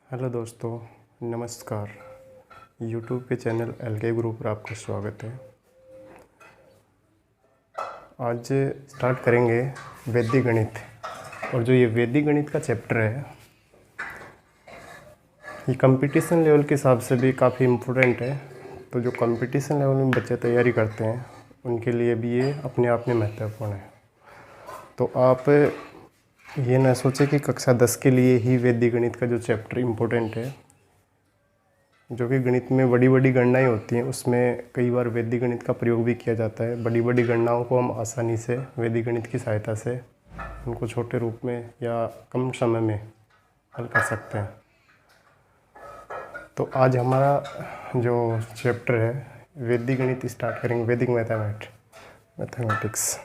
Hello दोस्तों, नमस्कार। YouTube के चैनल एलके ग्रुप पर आपका स्वागत है। आज स्टार्ट करेंगे वैदिक गणित। और जो ये वैदिक गणित का चैप्टर है, ये कंपटीशन लेवल के हिसाब से भी काफ़ी इम्पोर्टेंट है। तो जो कंपटीशन लेवल में बच्चे तैयारी करते हैं, उनके लिए भी ये अपने आप में महत्वपूर्ण है। तो आप ये ना सोचें कि कक्षा 10 के लिए ही वैदिक गणित का जो चैप्टर इम्पोर्टेंट है। जो कि गणित में बड़ी बड़ी गणनाएं होती हैं, उसमें कई बार वैदिक गणित का प्रयोग भी किया जाता है। बड़ी बड़ी गणनाओं को हम आसानी से वैदिक गणित की सहायता से उनको छोटे रूप में या कम समय में हल कर सकते हैं। तो आज हमारा जो चैप्टर है वैदिक गणित स्टार्ट करेंगे। वैदिक मैथमेटिक्स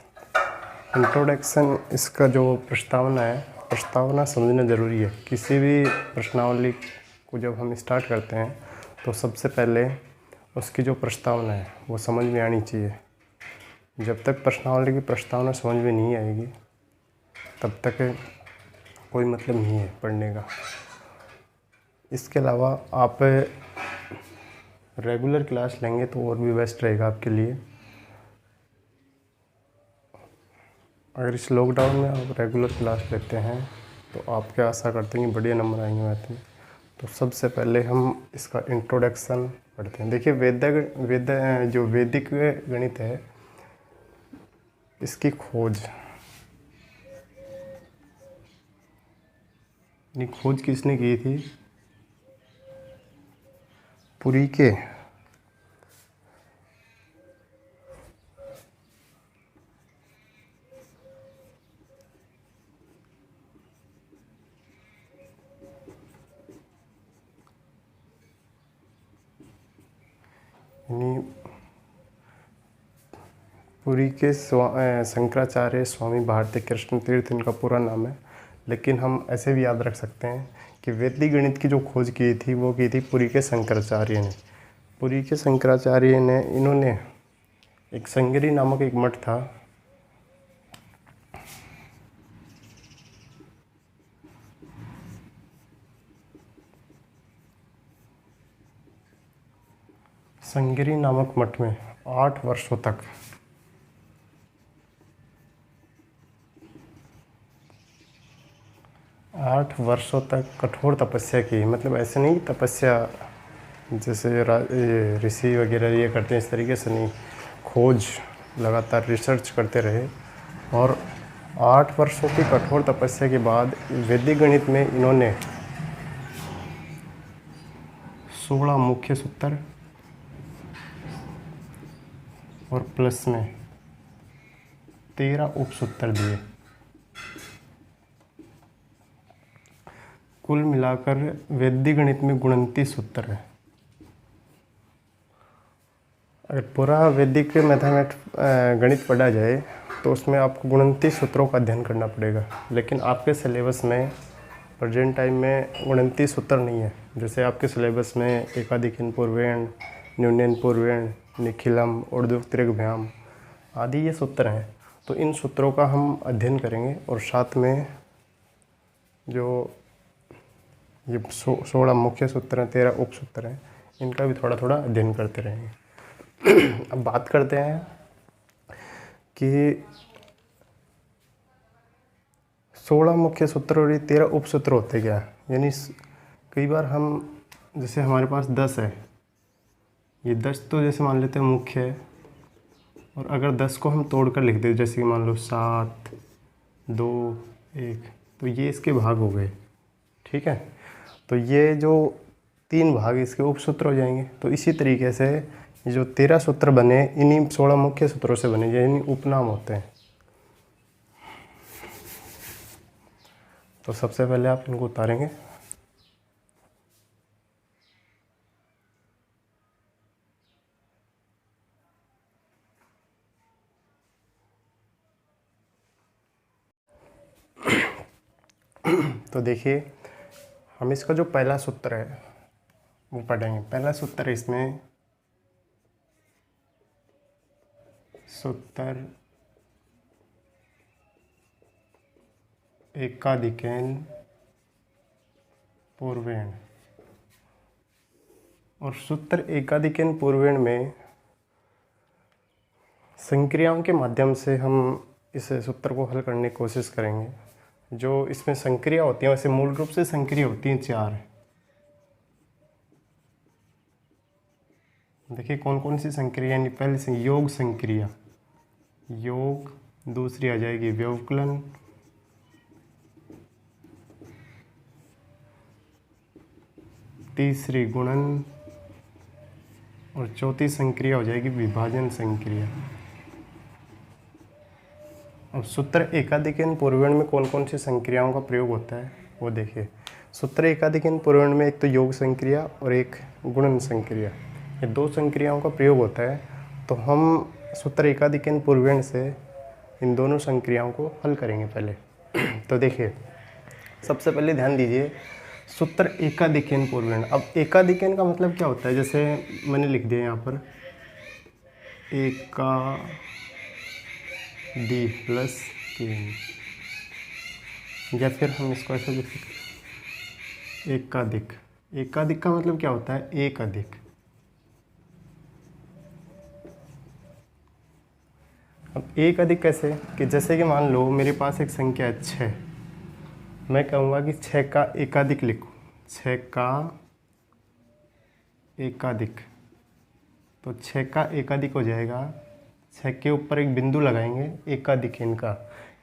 इंट्रोडक्शन, इसका जो प्रस्तावना है, प्रस्तावना समझना ज़रूरी है। किसी भी प्रश्नावली को जब हम स्टार्ट करते हैं तो सबसे पहले उसकी जो प्रस्तावना है वो समझ में आनी चाहिए। जब तक प्रश्नावली की प्रस्तावना समझ में नहीं आएगी तब तक कोई मतलब नहीं है पढ़ने का। इसके अलावा आप रेगुलर क्लास लेंगे तो और भी बेस्ट रहेगा आपके लिए। अगर इस लॉकडाउन में आप रेगुलर क्लास लेते हैं तो आप क्या आशा करते हैं कि बढ़िया नंबर आएंगे मैथ में। तो सबसे पहले हम इसका इंट्रोडक्शन पढ़ते हैं। देखिए, जो वैदिक गणित है, इसकी खोज किसने की थी? पुरीके। यानी पुरी के शंकराचार्य स्वामी भारती कृष्ण तीर्थ इनका पूरा नाम है। लेकिन हम ऐसे भी याद रख सकते हैं कि वैदिक गणित की जो खोज की थी वो की थी पुरी के शंकराचार्य ने। पुरी के शंकराचार्य ने, इन्होंने एक संगरी नामक एक मठ था, संगरी नामक मठ में 8 वर्षों तक कठोर तपस्या की। मतलब ऐसे नहीं तपस्या जैसे ये ऋषि वगैरह ये करते हैं, इस तरीके से नहीं। खोज, लगातार रिसर्च करते रहे और 8 वर्षों की कठोर तपस्या के बाद वैदिक गणित में इन्होंने 16 मुख्य सूत्र और प्लस में 13 उपसूत्र दिए। कुल मिलाकर वैदिक गणित में 29 सूत्र है। अगर पूरा वैदिक गणित पढ़ा जाए तो उसमें आपको 29 सूत्रों का अध्ययन करना पड़ेगा। लेकिन आपके सिलेबस में प्रेजेंट टाइम में 29 सूत्र नहीं है। जैसे आपके सिलेबस में एकाधिकन पूर्वेण, न्यूनन पूर्वेण, निखिलम, ऊर्ध्वक्त्रिभ्याम आदि ये सूत्र हैं। तो इन सूत्रों का हम अध्ययन करेंगे और साथ में जो ये 16 मुख्य सूत्र हैं, 13 उपसूत्र हैं, इनका भी थोड़ा थोड़ा अध्ययन करते रहेंगे। अब बात करते हैं कि 16 मुख्य सूत्र और ये 13 उपसूत्र होते क्या। यानी कई बार हम, जैसे हमारे पास 10 है, ये 10 तो जैसे मान लेते हैं मुख्य है। और अगर 10 को हम तोड़ कर लिख दें, जैसे कि मान लो 7, 2, 1, तो ये इसके भाग हो गए। ठीक है, तो ये जो 3 भाग इसके उपसूत्र हो जाएंगे। तो इसी तरीके से ये जो 13 सूत्र बने, इन्हीं 16 मुख्य सूत्रों से बने, यानी उपनाम होते हैं। तो सबसे पहले आप इनको उतारेंगे। तो देखिए, हम इसका जो पहला सूत्र है वो पढ़ेंगे। पहला सूत्र इसमें सूत्र एकाधिकन पूर्वेण। और सूत्र एकाधिकन पूर्वेण में संक्रियाओं के माध्यम से हम इस सूत्र को हल करने की कोशिश करेंगे। जो इसमें संक्रिया होती हैं वैसे मूल रूप से संक्रिया होती हैं 4। देखिए कौन कौन सी संक्रिया, यानी पहले से योग संक्रिया, योग, दूसरी आ जाएगी व्यवकलन, तीसरी गुणन, और चौथी संक्रिया हो जाएगी विभाजन संक्रिया। अब सूत्र एकाधिकन पूर्वेण में कौन कौन सी संक्रियाओं का प्रयोग होता है वो देखिए। सूत्र एकाधिकन पूर्वेण में एक तो योग संक्रिया और एक गुणन संक्रिया, ये 2 संक्रियाओं का प्रयोग होता है। तो हम सूत्र एकाधिकन पूर्वेण से इन दोनों संक्रियाओं को हल करेंगे पहले। तो देखिए सबसे पहले ध्यान दीजिए सूत्र एकाधिकन पूर्वेण। अब एकाधिकन का मतलब क्या होता है, जैसे मैंने लिख दिया यहाँ पर एकादि प्लस केन, या फिर हम इसको ऐसे लिख सकते एकाधिक। एकाधिक का मतलब क्या होता है, एक अधिक। अब एक अधिक कैसे, कि जैसे कि मान लो मेरे पास एक संख्या है 6, मैं कहूँगा कि 6 का एकाधिक लिखो, 6 का एकाधिक। तो 6 का एकाधिक हो जाएगा, 6 के ऊपर एक बिंदु लगाएंगे एकाधिक इनका,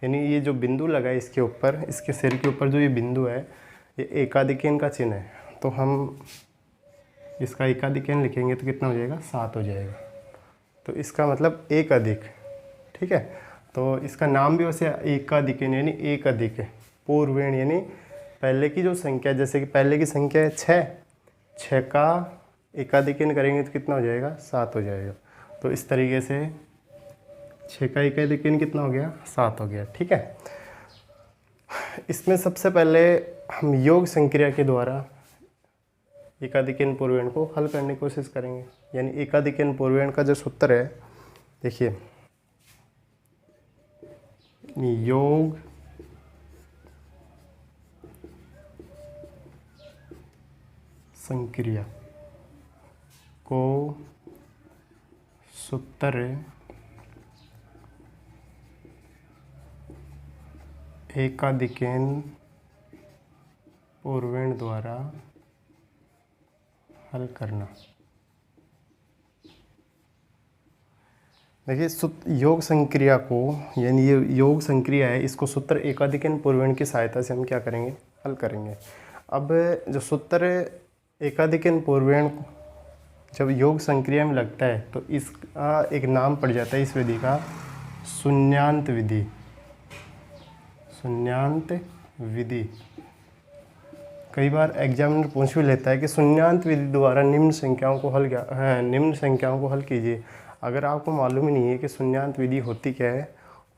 यानी ये जो बिंदु लगा है इसके ऊपर, इसके सिर के ऊपर जो ये बिंदु है ये एकाधिकन का चिन्ह है। तो हम इसका एकाधिकन लिखेंगे तो कितना हो जाएगा, 7 हो जाएगा। तो इसका मतलब एक अधिक, ठीक है। तो इसका नाम भी वैसे एकाधिकन यानी एक अधिक है। पूर्वेण यानी पहले की जो संख्या, जैसे कि पहले की संख्या है 6, 6 का एकाधिकन करेंगे तो कितना हो जाएगा, 7 हो जाएगा। तो इस तरीके से 6 का एकाधिकन कितना हो गया, 7 हो गया, ठीक है। इसमें सबसे पहले हम योग संक्रिया के द्वारा एकाधिकन पूर्वेण को हल करने की कोशिश करेंगे। यानी एकाधिकन पूर्वेण का जो सूत्र है, देखिए योग संक्रिया को सूत्र एकाधिकन पूर्वेण द्वारा हल करना। देखिए योग संक्रिया को, यानी ये योग संक्रिया है, इसको सूत्र एकाधिकन पूर्वेण की सहायता से हम क्या करेंगे, हल करेंगे। अब जो सूत्र एकाधिकन पूर्वेण जब योग संक्रिया में लगता है तो इसका एक नाम पड़ जाता है इस विधि का, शून्यांत विधि। शून्यांत विधि कई बार एग्जामिनर पूछ भी लेता है कि शून्यांत विधि द्वारा निम्न संख्याओं को हल कीजिए। अगर आपको मालूम ही नहीं है कि शून्यांत विधि होती क्या है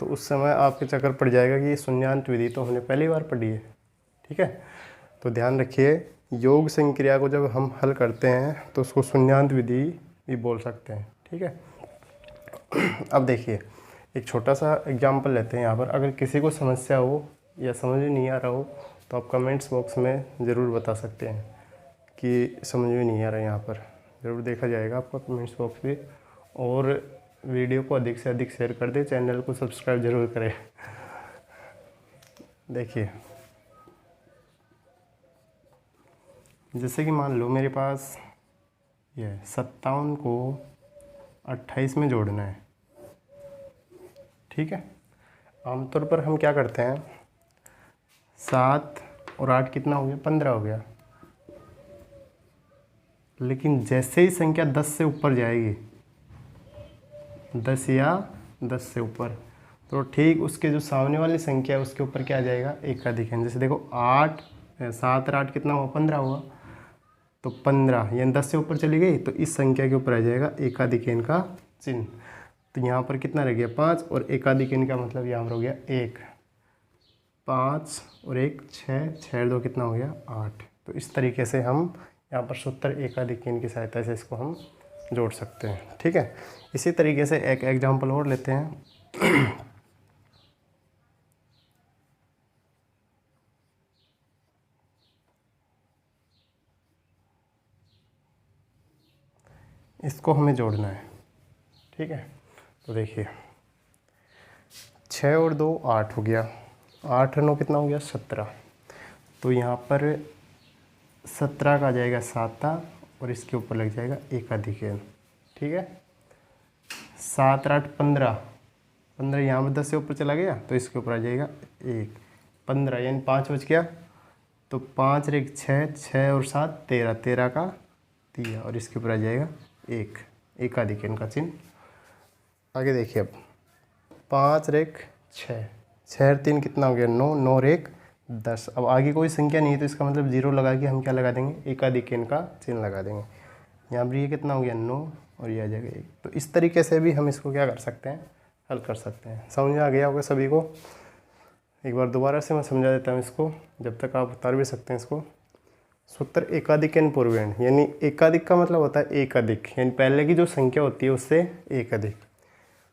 तो उस समय आपके चक्कर पड़ जाएगा कि ये शून्यांत विधि तो हमने पहली बार पढ़ी है, ठीक है। तो ध्यान रखिए योग संक्रिया को जब हम हल करते हैं तो उसको शून्यांत विधि भी बोल सकते हैं, ठीक है। अब देखिए एक छोटा सा एग्जाम्पल लेते हैं यहाँ पर। अगर किसी को समस्या हो या समझ में नहीं आ रहा हो तो आप कमेंट्स बॉक्स में ज़रूर बता सकते हैं कि समझ में नहीं आ रहा है, यहाँ पर ज़रूर देखा जाएगा आपका कमेंट्स बॉक्स भी। और वीडियो को अधिक से अधिक शेयर कर दें, चैनल को सब्सक्राइब ज़रूर करें। देखिए जैसे कि मान लो मेरे पास ये 57 को 28 में जोड़ना है, ठीक है। आमतौर पर हम क्या करते हैं, 7 और 8 कितना हो गया, 15 हो गया। लेकिन जैसे ही संख्या 10 से ऊपर जाएगी, 10 या 10 से ऊपर, तो ठीक उसके जो सामने वाली संख्या है उसके ऊपर क्या आ जाएगा, एकाधिकन। जैसे देखो 7 और 8 कितना हुआ, 15 हुआ। तो 15 यानी 10 से ऊपर चली गई तो इस संख्या के ऊपर आ जाएगा एकाधिकन का चिन्ह। तो यहाँ पर कितना रह गया, 5, और एकाधिकन का मतलब यहाँ पर हो गया 1। 5 और 1 6, 6 और 2 कितना हो गया, 8। तो इस तरीके से हम यहाँ पर सूत्र एकाधिकन की सहायता से इसको हम जोड़ सकते हैं, ठीक है। इसी तरीके से एक एग्जाम्पल और लेते हैं। इसको हमें जोड़ना है। ठीक है, तो देखिए 6 और 2 8 हो गया, 8 और 9 कितना हो गया 17। तो यहाँ पर 17 का आ जाएगा 7 और इसके ऊपर लग जाएगा एकाधिक n। ठीक है, 7 और 8 15, 15 यहाँ पर 10 से ऊपर चला गया तो इसके ऊपर आ जाएगा 1, 15 यानी 5 बच गया। तो 5 और 1 6, 6 और 7 13, 13 का दिया और इसके ऊपर आ जाएगा 1, एकाधिक n का चिन्ह। आगे देखिए अब 5 और 1 6, 6 और 3 कितना हो गया 9, 9 और 1 10। अब आगे कोई संख्या नहीं है तो इसका मतलब 0 लगा के हम क्या लगा देंगे, एकाधिक n का चिन्ह लगा देंगे। यहाँ पर ये कितना हो गया 9 और ये आ जाएगा 1। तो इस तरीके से भी हम इसको क्या कर सकते हैं, हल कर सकते हैं। समझ में आ गया होगा सभी को। एक बार दोबारा से मैं समझा देता हूँ इसको, जब तक आप उतार भी सकते हैं इसको। सूत्र एकाधिक n पूर्वेण, यानी एकाधिक का मतलब होता है एक अधिक, यानी पहले की जो संख्या होती है उससे एक अधिक।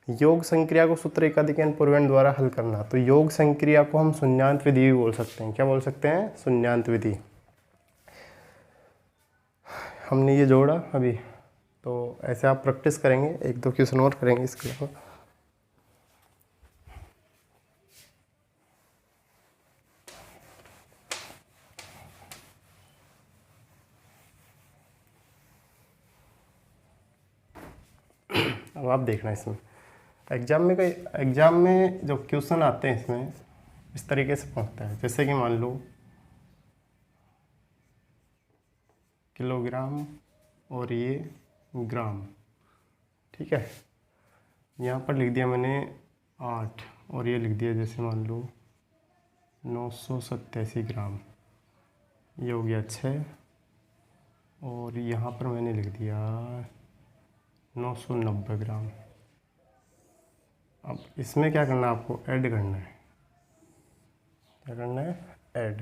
योग संक्रिया को सूत्र एकाधिक n पूर्वेण द्वारा हल करना। तो योग संक्रिया को हम शून्यान्त विधि भी बोल सकते हैं। क्या बोल सकते हैं, शून्यान्त विधि। हमने ये जोड़ा अभी, तो ऐसे आप प्रैक्टिस करेंगे, 1-2 क्वेश्चन और करेंगे इसके अलावा। अब आप देखना इसमें एग्जाम में जो क्वेश्चन आते हैं इसमें इस तरीके से पहुंचता है। जैसे कि मान लो किलोग्राम और ये ग्राम। ठीक है, यहाँ पर लिख दिया मैंने 8 और ये लिख दिया जैसे मान लो 987 ग्राम, ये हो गया 6 और यहाँ पर मैंने लिख दिया 990 ग्राम। अब इसमें क्या करना है, आपको ऐड करना है। क्या करना है, ऐड।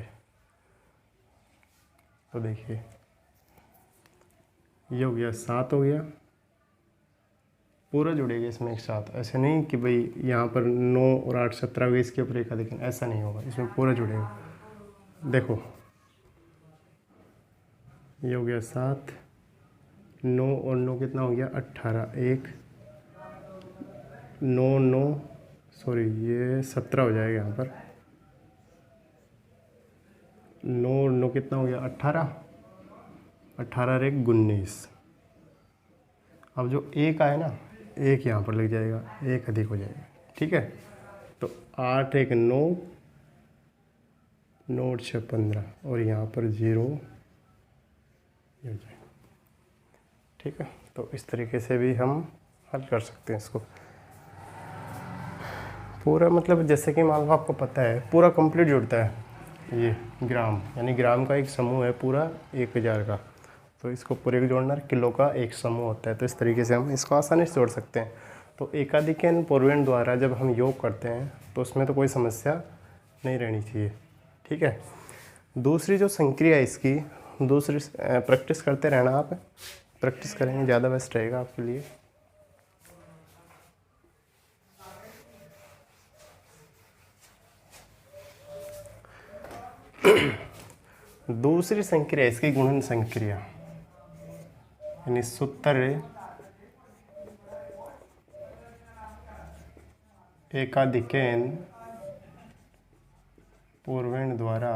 तो देखिए ये हो गया 7 हो गया, पूरा जुड़ेगा इसमें एक साथ। ऐसे नहीं कि भाई यहाँ पर 9 और 8 17 हुए इसके ऊपर एक, लेकिन ऐसा नहीं होगा, इसमें पूरा जुड़ेगा। देखो ये हो गया 7, 9 और 9 कितना हो गया 18, 1 9 9 सॉरी ये 17 हो जाएगा यहाँ पर। 9 और 9 कितना हो गया 18, 18 और 1 19। अब जो एक आए ना, एक यहाँ पर लग जाएगा, एक अधिक हो जाएगा। ठीक है, तो 8 1 9, 9 और 6 15 और यहाँ पर 0 ये हो जाएगा। ठीक है, तो इस तरीके से भी हम हल कर सकते हैं इसको पूरा। मतलब जैसे कि मान लो आपको पता है पूरा कंप्लीट जुड़ता है ये ग्राम, यानी ग्राम का एक समूह है पूरा 1000 का, तो इसको पूरे को जोड़ना, किलो का एक समूह होता है। तो इस तरीके से हम इसको आसानी से जोड़ सकते हैं। तो एकाधिक n पूर्वेण द्वारा जब हम योग करते हैं तो उसमें तो कोई समस्या नहीं रहनी चाहिए। ठीक है, दूसरी जो संक्रिया है इसकी, दूसरी प्रैक्टिस करते रहना, आप प्रैक्टिस करेंगे ज़्यादा बेस्ट रहेगा आपके लिए। दूसरी संक्रिया इसकी गुणन संक्रिया, यानी सूत्र एकाधिक n पूर्वेण द्वारा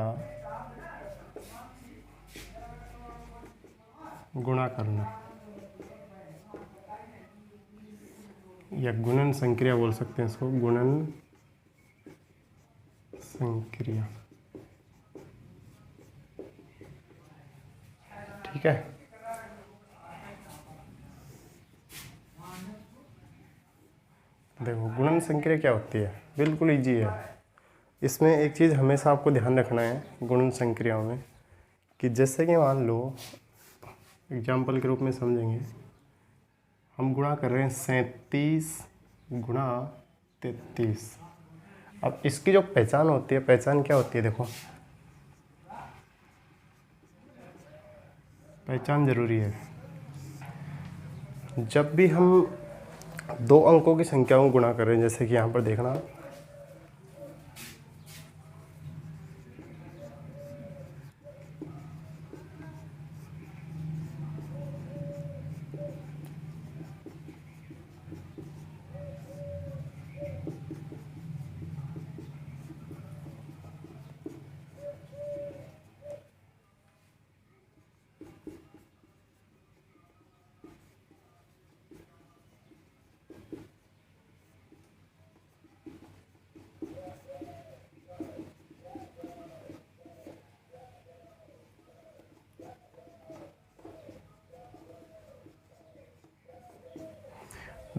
गुणा करना, या गुणन संक्रिया बोल सकते हैं इसको, गुणन संक्रिया। ठीक है, देखो गुणन संक्रिया क्या होती है, बिल्कुल इजी है। इसमें एक चीज़ हमेशा आपको ध्यान रखना है गुणन संक्रियाओं में, कि जैसे कि मान लो एग्जाम्पल के रूप में समझेंगे, हम गुणा कर रहे हैं 37 गुणा 33। अब इसकी जो पहचान होती है, पहचान क्या होती है, देखो पहचान जरूरी है। जब भी हम 2 अंकों की संख्याओं को गुणा कर रहे हैं, जैसे कि यहाँ पर देखना,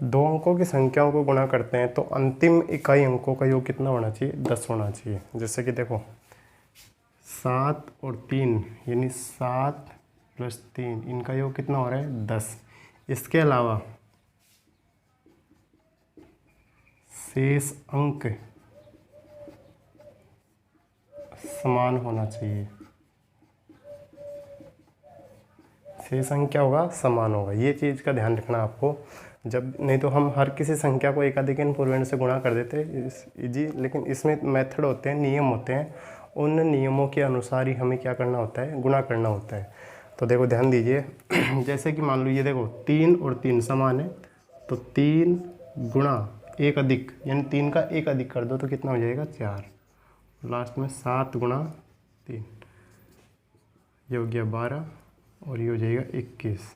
दो अंकों की संख्याओं को गुणा करते हैं तो अंतिम इकाई अंकों का योग कितना होना चाहिए? 10 होना चाहिए। जैसे कि देखो 7 और 3 यानी 7 + 3 इनका योग कितना हो रहा है? 10। इसके अलावा शेष अंक समान होना चाहिए। शेष अंक क्या होगा? समान होगा। ये चीज़ का ध्यान रखना आपको। जब नहीं तो हम हर किसी संख्या को एकाधिक पूर्णांक से गुणा कर देते इजी, लेकिन इसमें मेथड होते हैं, नियम होते हैं। उन नियमों के अनुसार ही हमें क्या करना होता है? गुणा करना होता है। तो देखो ध्यान दीजिए जैसे कि मान लो ये देखो 3 और 3 समान है, तो 3 गुणा 1 अधिक यानी 3 का 1 अधिक कर दो तो कितना हो जाएगा? 4। लास्ट में 7 गुणा 3 ये हो गया 12 और ये हो जाएगा 21।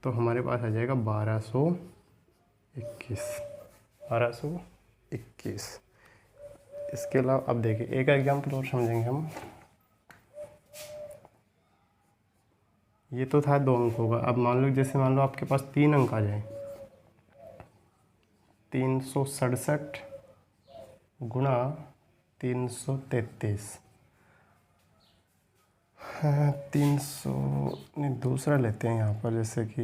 तो हमारे पास आ जाएगा 1221। इसके अलावा अब देखिए एक एग्जाम्पल और समझेंगे हम। ये तो था 2 अंकों का। अब मान लो आपके पास 3 अंक आ जाए, 367 गुणा 333। 300 नहीं, दूसरा लेते हैं यहाँ पर। जैसे कि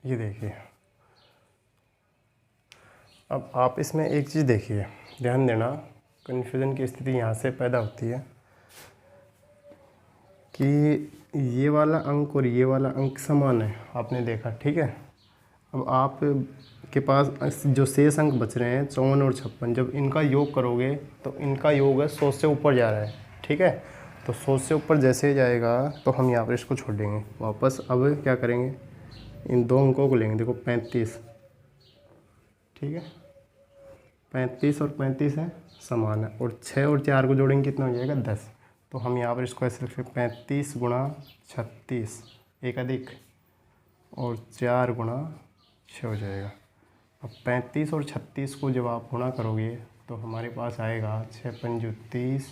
ये देखिए, अब आप इसमें एक चीज़ देखिए, ध्यान देना, कन्फ्यूज़न की स्थिति यहाँ से पैदा होती है कि ये वाला अंक और ये वाला अंक समान है, आपने देखा, ठीक है। अब आप के पास जो शेष अंक बच रहे हैं 54 और 56, जब इनका योग करोगे तो इनका योग है 100 से ऊपर जा रहा है, ठीक है। तो 100 से ऊपर जैसे ही जाएगा तो हम यहाँ पर इसको छोड़ देंगे वापस। अब क्या करेंगे? इन 2 अंकों को लेंगे। देखो 35, ठीक है, 35 और 35 है, समान है। और 6 और 4 को जोड़ेंगे कितना हो जाएगा? 10। तो हम यहाँ पर इसको ऐसे रखें 35 गुणा 36 एक अधिक और 4 गुणा 6 हो जाएगा। अब 35 और 36 को जब आप गुणा करोगे तो हमारे पास आएगा 6 पंजू 30,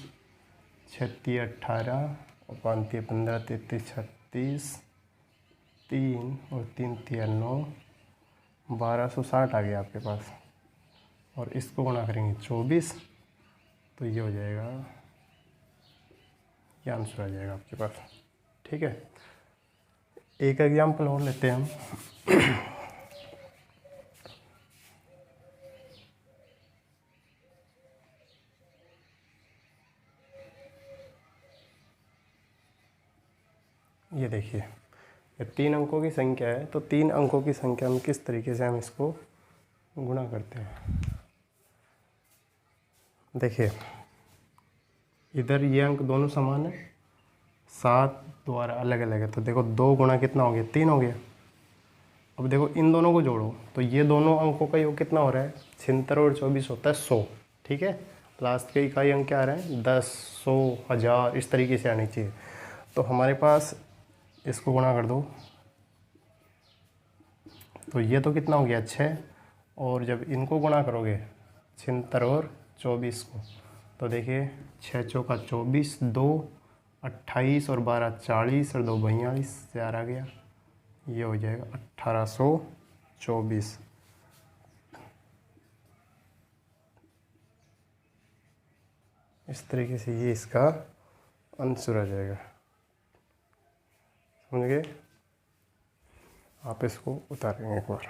36 18 और 5 15 33 36, 3 और 3 9, 1260 आ गया आपके पास। और इसको गुणा करेंगे 24 तो ये हो जाएगा, ये आंसर आ जाएगा आपके पास, ठीक है। एक एग्जाम्पल और लेते हैं हम। ये देखिए, ये 3 अंकों की संख्या है, तो 3 अंकों की संख्या में किस तरीके से हम इसको गुणा करते हैं। देखिए इधर ये अंक दोनों समान है, 7 द्वारा अलग अलग है, तो देखो 2 गुणा कितना हो गया? 3 हो गया। अब देखो इन दोनों को जोड़ो तो ये दोनों अंकों का योग कितना हो रहा है? 76 और 24 होता है 100, ठीक है। लास्ट के इकाई अंक क्या आ रहा है? 10, 100, 1000, इस तरीके से आनी चाहिए। तो हमारे पास इसको गुणा कर दो तो ये तो कितना हो गया? 6। और जब इनको गुणा करोगे 76 और 24 को, तो देखिए 6 चौका 24, 2 28 और 12 40 और 2 42, 4 आ गया, ये हो जाएगा 1824। इस तरीके से ये इसका आंसर आ जाएगा, समझ गए। आप इसको उतारेंगे एक बार।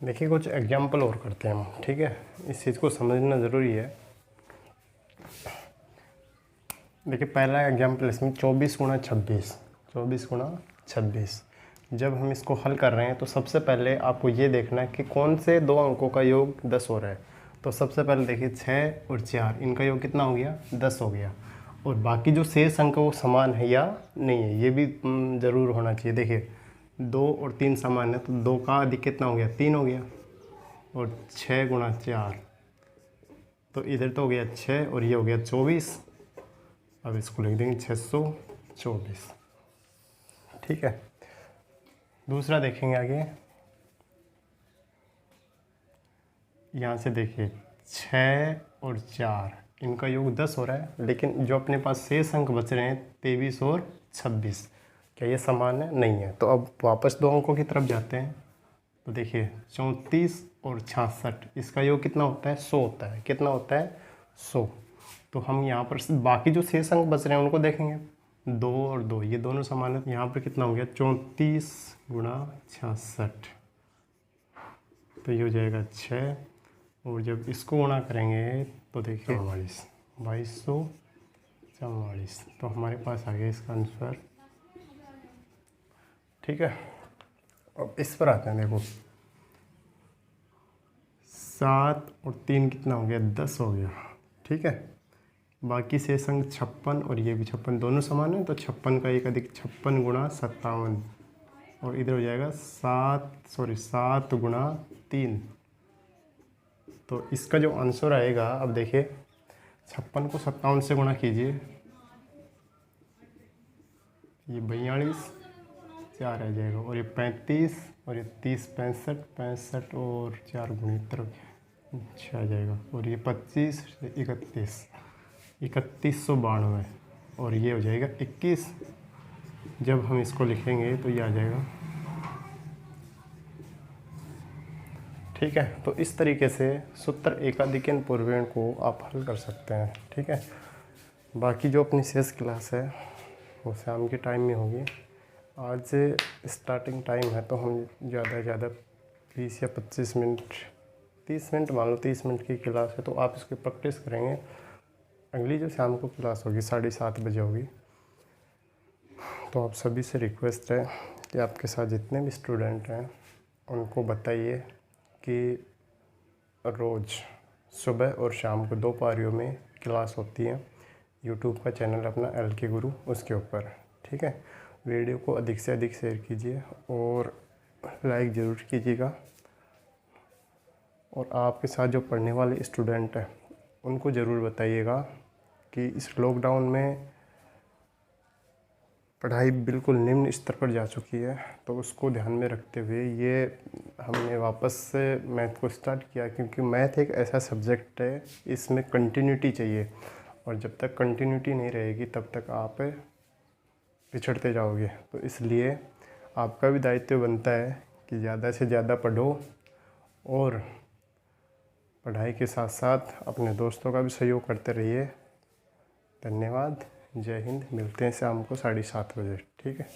देखिए कुछ एग्जाम्पल और करते हैं हम, ठीक है। इस चीज़ को समझना ज़रूरी है। देखिए पहला एग्जाम्पल इसमें 24 गुणा 26, 24 गुणा 26। जब हम इसको हल कर रहे हैं तो सबसे पहले आपको ये देखना है कि कौन से 2 अंकों का योग 10 हो रहा है। तो सबसे पहले देखिए 6 और 4 इनका योग कितना हो गया? 10 हो गया। और बाकी जो शेष अंक वो समान है या नहीं है ये भी ज़रूर होना चाहिए। देखिए 2 और 3 समान है, तो 2 का अधिक कितना हो गया? 3 हो गया। और 6 गुणा 4, तो इधर तो हो गया 6 और ये हो गया 24। अब इसको लिख देंगे 624। ठीक है, दूसरा देखेंगे आगे। यहाँ से देखिए 6 और 4 इनका योग 10 हो रहा है, लेकिन जो अपने पास शेष अंक बच रहे हैं 23 और 26, क्या ये समान है? नहीं है। तो अब वापस दो अंकों की तरफ जाते हैं। तो देखिए 34 और 66 इसका योग कितना होता है? 100 होता है। कितना होता है? 100। तो हम यहाँ पर बाकी जो शेष अंक बच रहे हैं उनको देखेंगे। 2 और 2 ये दोनों समान है। यहाँ पर कितना हो गया? 34 गुणा 66, तो ये हो जाएगा 6। और जब इसको गुणा करेंगे तो देखिए 2244, तो हमारे पास आ गया इसका आंसर। ठीक है, अब इस पर आते हैं। देखो 7 और 3 कितना हो गया? 10 हो गया। ठीक है, बाकी शेष अंक 56 और ये भी 56 दोनों समान है, तो 56 का 1 अधिक 56 गुणा 57, और इधर हो जाएगा 7 गुणा 3। तो इसका जो आंसर आएगा, अब देखिए 56 को 57 से गुणा कीजिए, ये 42 4 आ जाएगा, और ये 35 और ये 30 65 और 4 गुणी तरफ 6 आ जाएगा, और ये 25 31 3192, और ये हो जाएगा 21। जब हम इसको लिखेंगे तो ये आ जाएगा। ठीक है, तो इस तरीके से सूत्र एकाधिकन पूर्वेण को आप हल कर सकते हैं। ठीक है, बाकी जो अपनी शेष क्लास है वो शाम के टाइम में होगी। आज से स्टार्टिंग टाइम है, तो हम ज़्यादा से ज़्यादा 20 या 25 मिनट 30 मिनट मान लो, 30 मिनट की क्लास है, तो आप इसकी प्रैक्टिस करेंगे। अगली जो शाम को क्लास होगी 7:30 बजे होगी। तो आप सभी से रिक्वेस्ट है कि आपके साथ जितने भी स्टूडेंट हैं उनको बताइए कि रोज़ सुबह और शाम को 2 पारियों में क्लास होती है। यूट्यूब का चैनल अपना LK गुरु, उसके ऊपर। ठीक है, वीडियो को अधिक से अधिक शेयर कीजिए और लाइक ज़रूर कीजिएगा। और आपके साथ जो पढ़ने वाले स्टूडेंट हैं उनको ज़रूर बताइएगा कि इस लॉकडाउन में पढ़ाई बिल्कुल निम्न स्तर पर जा चुकी है, तो उसको ध्यान में रखते हुए ये हमने वापस से मैथ को स्टार्ट किया, क्योंकि मैथ एक ऐसा सब्जेक्ट है, इसमें कंटिन्यूटी चाहिए, और जब तक कंटिन्यूटी नहीं रहेगी तब तक आप पिछड़ते जाओगे। तो इसलिए आपका भी दायित्व बनता है कि ज़्यादा से ज़्यादा पढ़ो, और पढ़ाई के साथ साथ अपने दोस्तों का भी सहयोग करते रहिए। धन्यवाद, जय हिंद। मिलते हैं शाम को 7:30 बजे। ठीक है।